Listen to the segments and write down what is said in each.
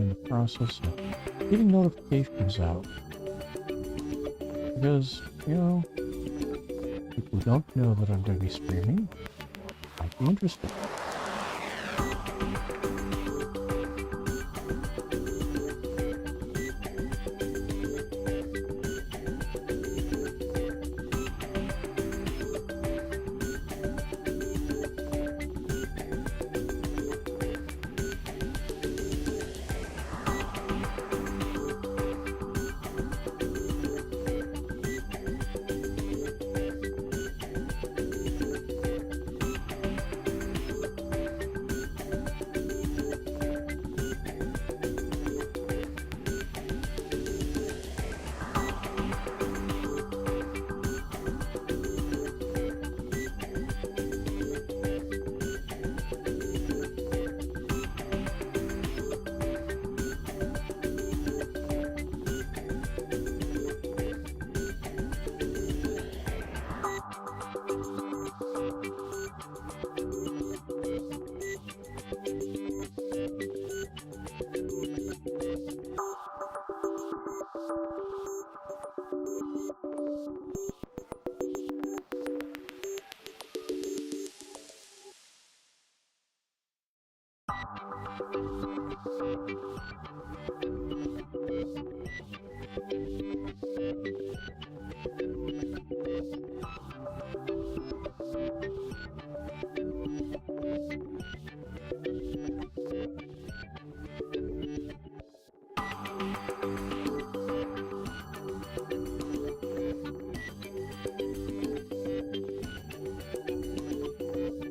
in the process of getting notifications out. Because, you know, people who don't know that I'm going to be streaming might be interested.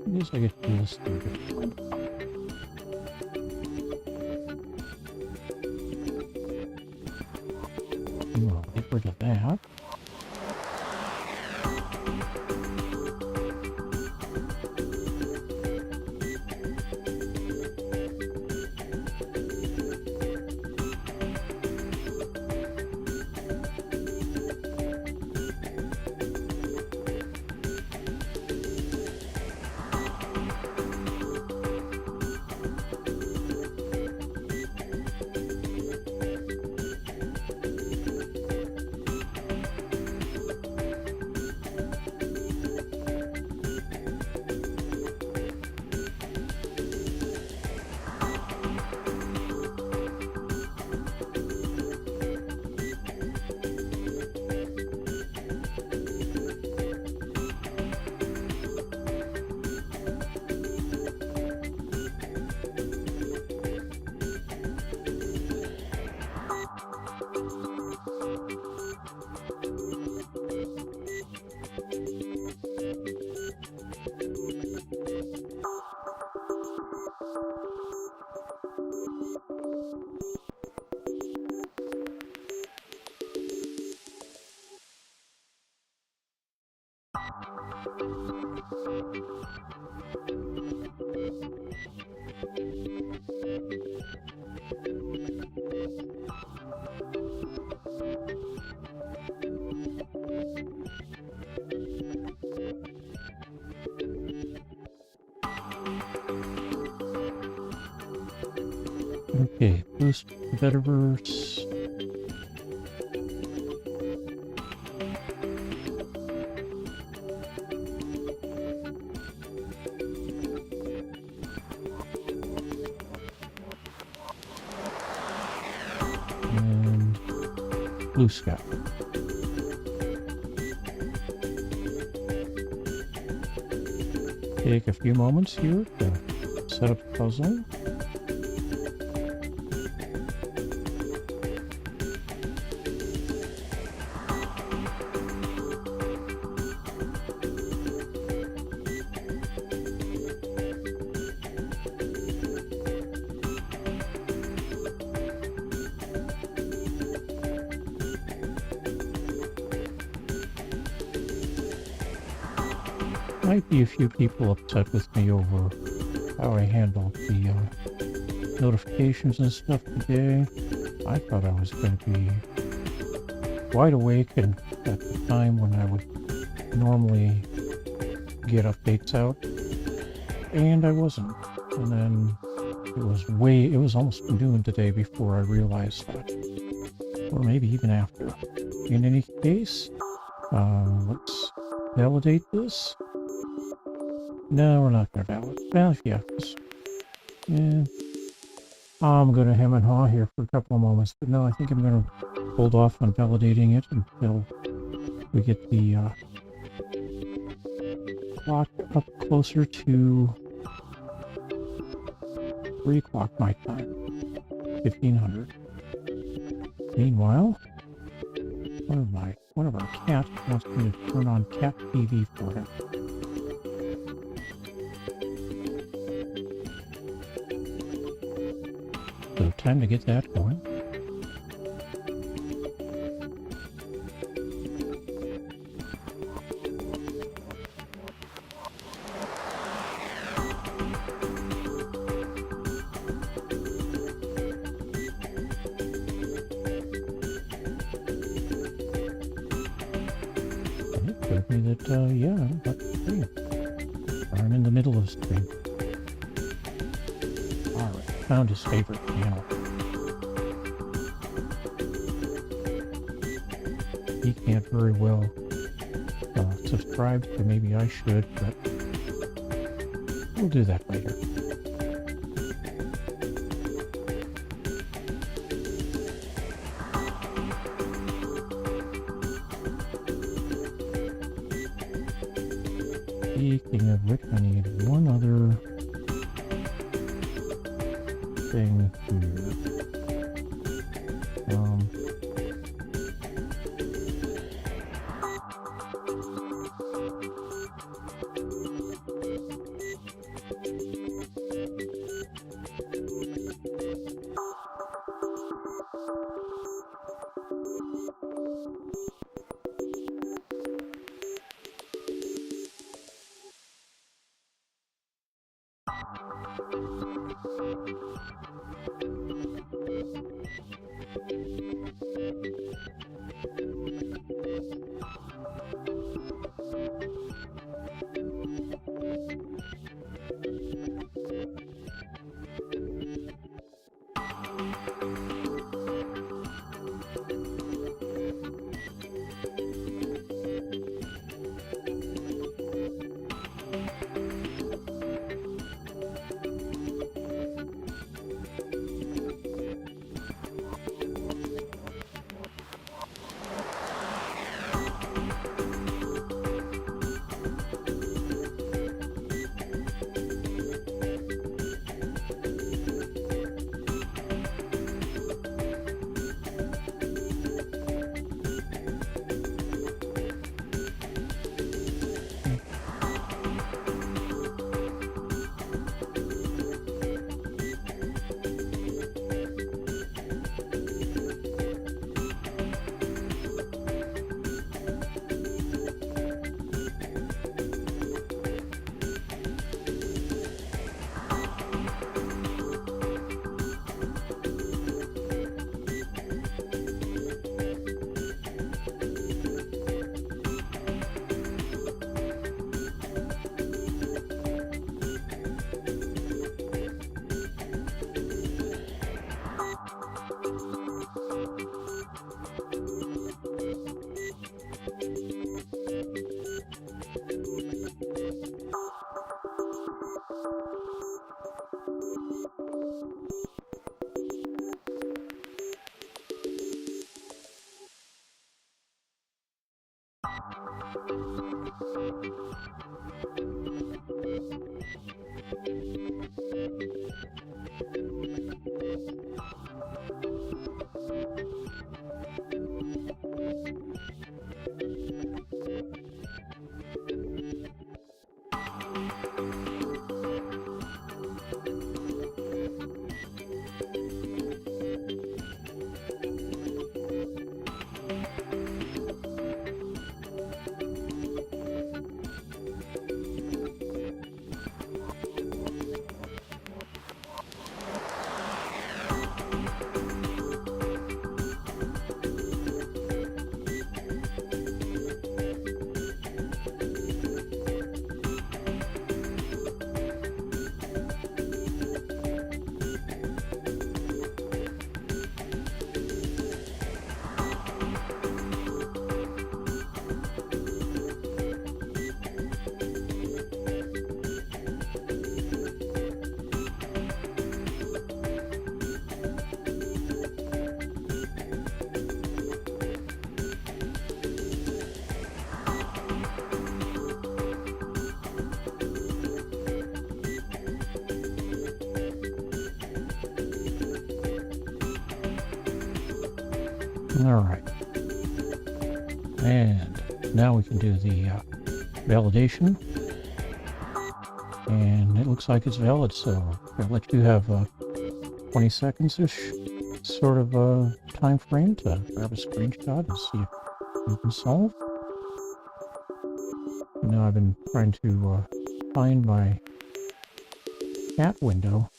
I guess I get to do this thing. We'll get rid of that. Okay, boost Metaverse. And Blue Sky. Take a few moments here to set up the puzzle. Might be a few people upset with me over how I handled the notifications and stuff today. I thought I was going to be wide awake and at the time when I would normally get updates out, and I wasn't. And then It was almost noon today before I realized that. Or maybe even after. In any case, let's validate this. No, we're not going to validate. Well, yeah. Yeah. I'm going to hem and haw here for a couple of moments, but no, I think I'm going to hold off on validating it until we get the clock up closer to 3 o'clock my time, 1500. Meanwhile, one of our cats wants me to turn on cat TV for him. So time to get that going. Yeah, I'm about to stream. I'm in the middle of the stream. Alright, found his favorite channel. He can't very well subscribe, so maybe I should, but we'll do that later. Speaking of which, I need one other thing here. All right. And now we can do the validation. And it looks like it's valid, so I'll let you have 20 seconds-ish sort of time frame to grab a screenshot and see if you can solve. Now I've been trying to find my chat window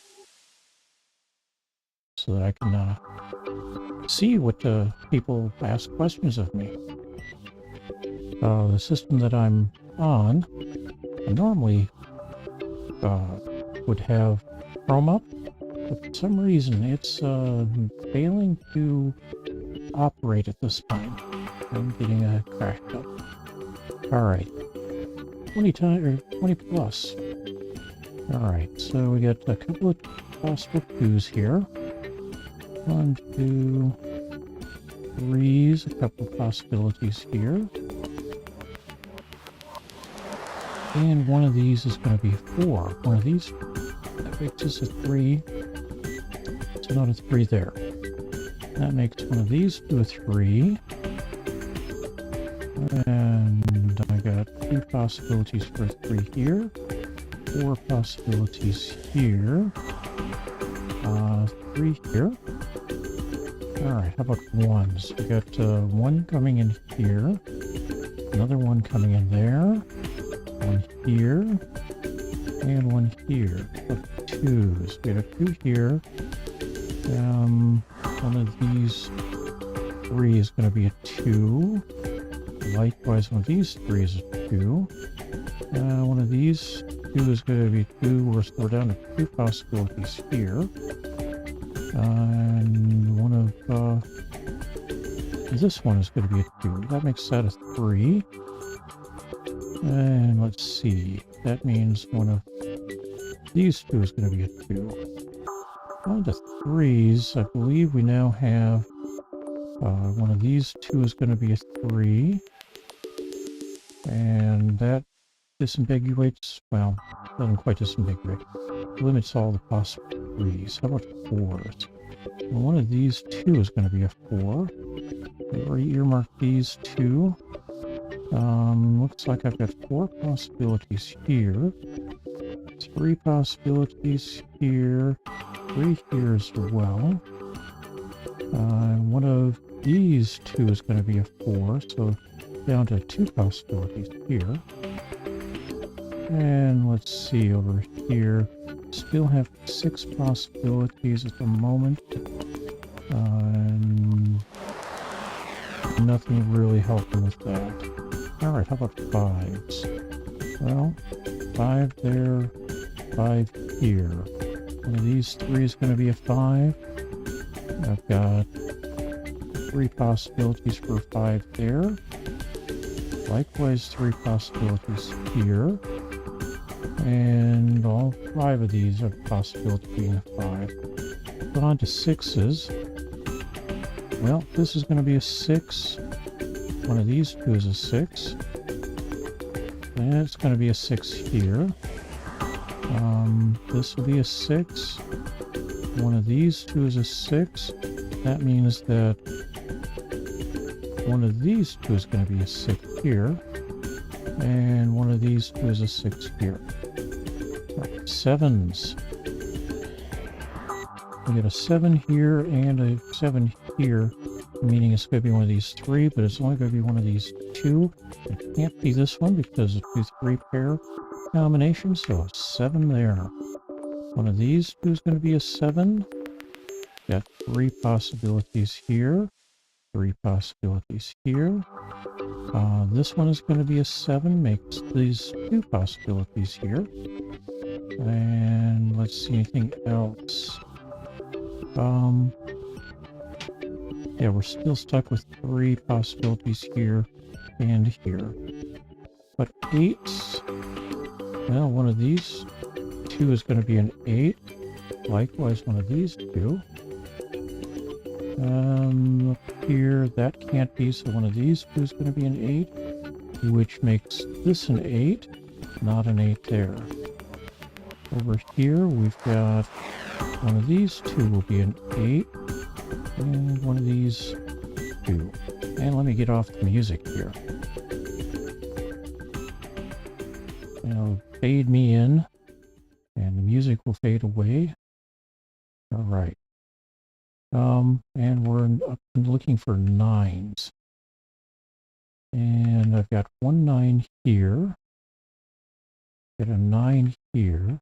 so that I can see what people ask questions of me. The system that I'm on, I normally would have Chrome up, but for some reason it's failing to operate at this time. I'm getting a cracked up. Alright. 20 plus. Alright, so we got a couple of possible 2s here. 1, 2, 3s, a couple of possibilities here. And one of these is going to be 4. One of these, that makes this a 3. So not a 3 there. That makes one of these to a 3. And I got 2 possibilities for 3 here. 4 possibilities here. 3 here. Alright, how about 1s? We got 1 coming in here. Another 1 coming in there. 1 here, and 1 here. But 2s. We have a 2 here. One of these 3 is going to be a 2. Likewise, one of these 3 is a 2. One of these 2 is going to be 2. We're down to 2 possibilities here. And one of this one is going to be a 2. That makes that a 3. And let's see, that means one of these 2 is going to be a 2. On to 3s, I believe we now have one of these 2 is going to be a 3. And that disambiguates, well, doesn't quite disambiguate. Limits all the possible 3s. How about 4s? Well, one of these 2 is going to be a 4. I've already earmarked these 2. Looks like I've got 4 possibilities here, 3 possibilities here, 3 here as well. One of these 2 is going to be a 4, so down to 2 possibilities here. And let's see over here, still have 6 possibilities at the moment. And nothing really helping with that. Alright, how about 5s? Well, 5 there, 5 here. One of these 3 is going to be a 5. I've got 3 possibilities for 5 there. Likewise, 3 possibilities here. And all 5 of these are possibility being a 5. Go on to 6s. Well, this is going to be a 6. One of these 2 is a 6. And it's going to be a 6 here. This will be a 6. One of these 2 is a 6. That means that one of these 2 is going to be a 6 here. And one of these 2 is a 6 here. Right, 7s. We get a 7 here and a 7 here. Meaning it's going to be one of these 3, but it's only going to be one of these 2. It can't be this one because it's a 2-3 pair combination, so a 7 there. One of these 2 is going to be a 7. Got 3 possibilities here, 3 possibilities here. This one is going to be a 7, makes these 2 possibilities here. And let's see anything else. Yeah, we're still stuck with 3 possibilities here and here. But 8s, well, one of these 2 is going to be an 8. Likewise, one of these 2. Up here, that can't be, so one of these 2 is going to be an 8, which makes this an 8, not an 8 there. Over here, we've got one of these 2 will be an 8. And one of these 2. And let me get off the music here. It'll fade me in, and the music will fade away. All right. And we're looking for 9s. And I've got 1 9 here. Got a 9 here.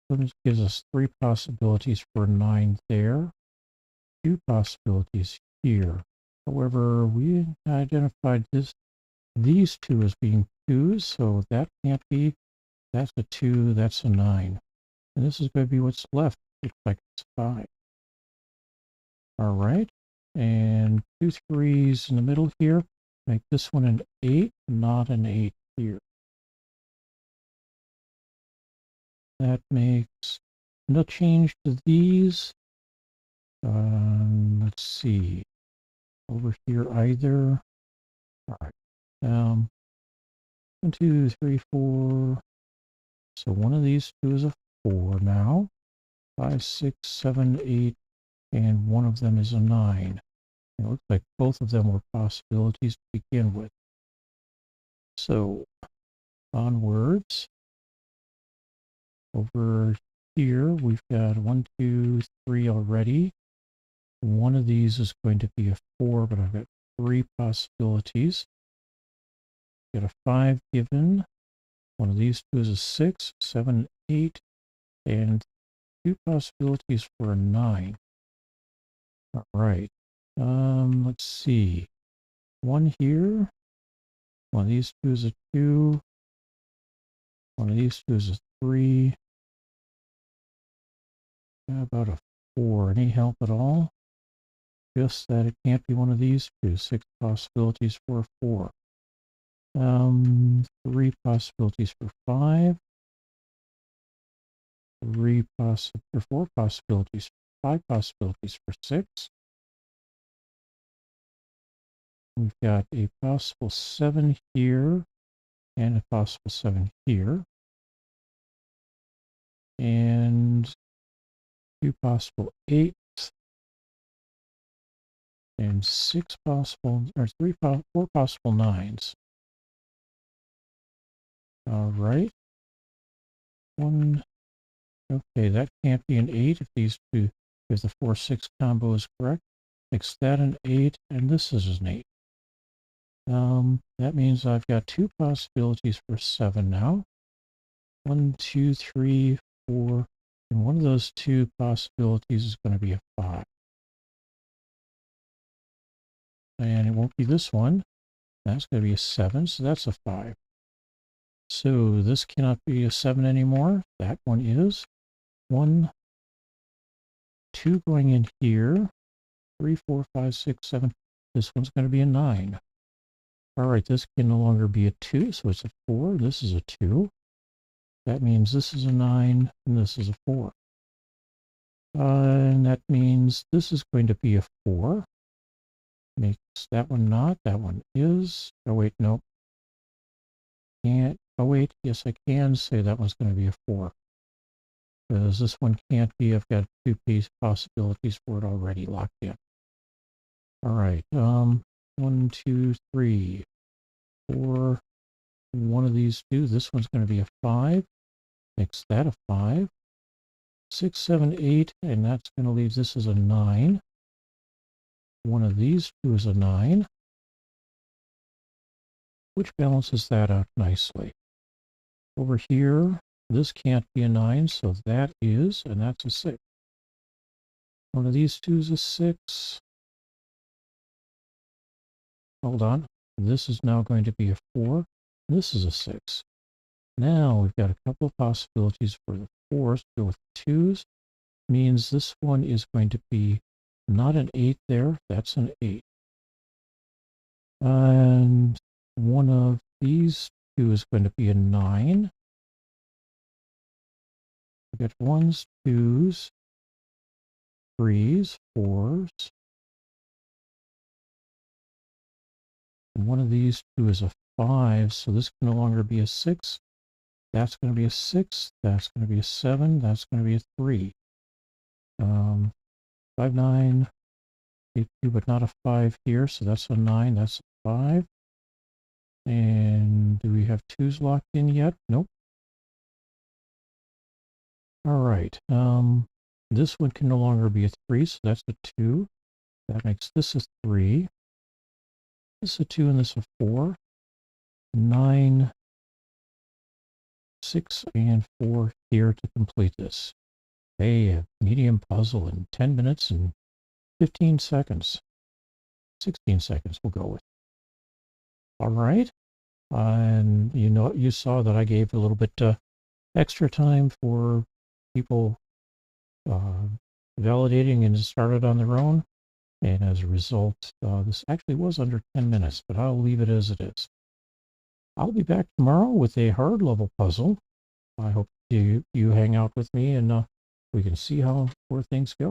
So this gives us 3 possibilities for a 9 there. 2 possibilities here. However, we identified these 2 as being 2s, so that can't be. That's a 2, that's a 9. And this is going to be what's left. Looks like it's 5. All right. And 2 3s in the middle here. Make this one an 8, not an 8 here. That makes no change to these. Let's see. Over here either. All right. 1 2 3 4. So one of these 2 is a 4 now. 5 6 7 8, and one of them is a 9. It looks like both of them were possibilities to begin with. So onwards. Over here, we've got 1 2 3 already. One of these is going to be a 4, but I've got 3 possibilities. Got a 5 given. One of these 2 is a 6, 7, 8, and 2 possibilities for a 9. All right. Let's see. 1 here. One of these 2 is a 2. One of these 2 is a 3. How about a 4? Any help at all? Just that it can't be one of these 2. 6 possibilities for a 4. 3 possibilities for 5. 4 possibilities. 5 possibilities for 6. We've got a possible 7 here and a possible 7 here. And 2 possible 8s. And 6 possible, or 4 possible 9s. All right. 1. Okay, that can't be an 8 if these 2, if the 4 6 combo is correct. Makes that an 8, and this is an 8. That means I've got 2 possibilities for 7 now. 1 2 3 4, and one of those 2 possibilities is going to be a 5. And it won't be this one. That's going to be a 7, so that's a 5. So this cannot be a 7 anymore. That one is. 1, 2 going in here. 3 4 5 6 7. This one's going to be a 9. All right, this can no longer be a 2, so it's a 4. This is a 2. That means this is a 9, and this is a 4. And that means this is going to be a 4. Makes that one not. That one is. Oh, wait, no. Can't. Oh, wait. Yes, I can say that one's going to be a 4. Because this one can't be. I've got 2 possibilities for it already locked in. All right. 1 2 3 4. One of these 2. This one's going to be a 5. Makes that a 5. 6 7 8, and that's going to leave this as a 9. One of these 2 is a 9, which balances that out nicely. Over here, this can't be a 9, so that is, and that's a 6. One of these 2 is a 6. Hold on. This is now going to be a 4. This is a 6. Now we've got a couple of possibilities for the 4s. Go with 2s. Means this one is going to be not an 8 there. That's an 8. And one of these 2 is going to be a 9. We got 1s, 2s, 3s, 4s. And one of these 2 is a 5, so this can no longer be a 6. That's going to be a 6. That's going to be a 7. That's going to be a 3. 5 9. a 2, but not a 5 here, so that's a 9, that's a 5. And do we have 2s locked in yet? Nope. All right. This one can no longer be a 3, so that's a 2. That makes this a 3. This a 2 and this a 4. 9, 6, and 4 here to complete this. A medium puzzle in 10 minutes and 15 seconds. 16 seconds we'll go with. All right. And you saw that I gave a little bit extra time for people validating and started on their own. And as a result, this actually was under 10 minutes, but I'll leave it as it is. I'll be back tomorrow with a hard level puzzle. I hope you hang out with me and we can see where things go.